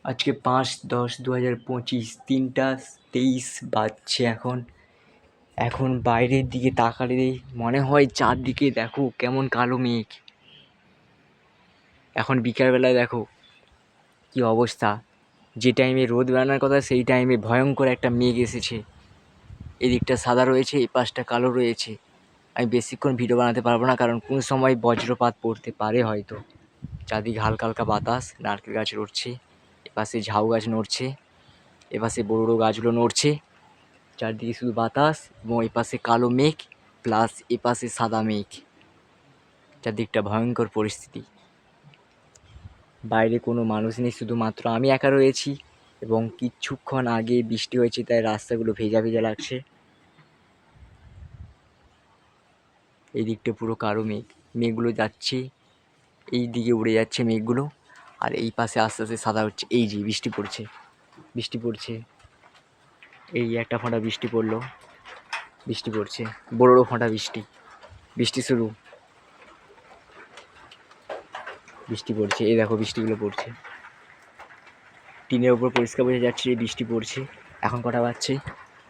আজকে 5/10/2025 3টা 23 বাজছে এখন। এখন বাইরের দিকে তাকালে মনে হয় চারদিকে দেখো কেমন কালো মেঘ। এখন বিকালবেলায় দেখো কি অবস্থা। যে টাইমে রোদ বেরানোর কথা সেই টাইমে ভয়ঙ্কর একটা মেঘ এসেছে। এদিকটা সাদা রয়েছে, এই পাশটা কালো রয়েছে। আমি বেশিক্ষণ ভিডিও বানাতে পারবো না, কারণ কোনো সময় বজ্রপাত পড়তে পারে হয়তো। চারদিকে হালকা হালকা বাতাস, নারকেল গাছ নড়ছে, এপাশে ঝাউ গাছ নড়ছে, এপাশে বড় বড় গাছগুলো নড়ছে। চারদিকে শুধু বাতাস এবং এপাশে কালো মেঘ প্লাস এপাশে সাদা মেঘ। চারদিকটা ভয়ঙ্কর পরিস্থিতি। বাইরে কোনো মানুষ নেই, শুধুমাত্র আমি একা রয়েছি। এবং কিছুক্ষণ আগে বৃষ্টি হয়েছে, তাই রাস্তাগুলো ভেজা ভেজা লাগছে। এই দিকটা পুরো কালো মেঘ, মেঘগুলো যাচ্ছে এই দিকে, উড়ে যাচ্ছে মেঘগুলো। আর এই পাশে আস্তে আস্তে সাদা হচ্ছে। এই যে বৃষ্টি পড়ছে, বৃষ্টি পড়ছে, এই একটা ফোঁটা বৃষ্টি পড়লো, বৃষ্টি পড়ছে, বড় বড় ফোঁটা বৃষ্টি, বৃষ্টি শুরু, বৃষ্টি পড়ছে। এই দেখো বৃষ্টিগুলো পড়ছে, টিনের ওপর পরিষ্কার বোঝা যাচ্ছে যে বৃষ্টি পড়ছে। এখন কটা বাজছে?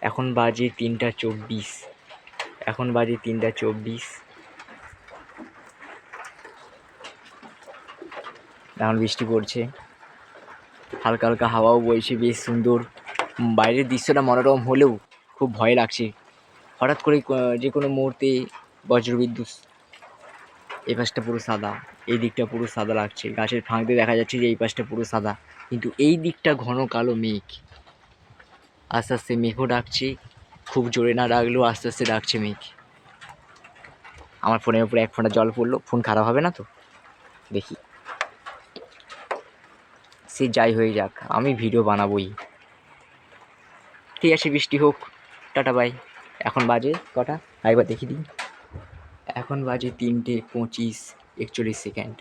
এখন বাজে 3টা 24। এখন বাজে 3টা 24। এখন বৃষ্টি পড়ছে, হালকা হালকা হাওয়াও বইছে, বেশ সুন্দর। বাইরের দৃশ্যটা মনোরম হলেও খুব ভয় লাগছে। হঠাৎ করে যে কোনো মুহূর্তে বজ্রবিদ্যুৎ। এই পাশটা পুরো সাদা, এই দিকটা পুরো সাদা লাগছে। গাছের ফাঁক দিয়ে দেখা যাচ্ছে যে এই পাশটা পুরো সাদা, কিন্তু এই দিকটা ঘন কালো মেঘ। আস্তে আস্তে মেঘও ডাকছে, খুব জোরে না ডাকলেও আস্তে আস্তে ডাকছে মেঘ। আমার ফোনের উপরে এক ফোঁটা জল পড়লো, ফোন খারাপ হবে না তো? দেখি, সে যাই হয়ে যাক, আমি ভিডিও বানাবোই। ঠিক আছে, বৃষ্টি হোক, টাটা বাই। এখন বাজে কটা একবার দেখি দিই। এখন বাজে 3টে 25 41 সেকেন্ড।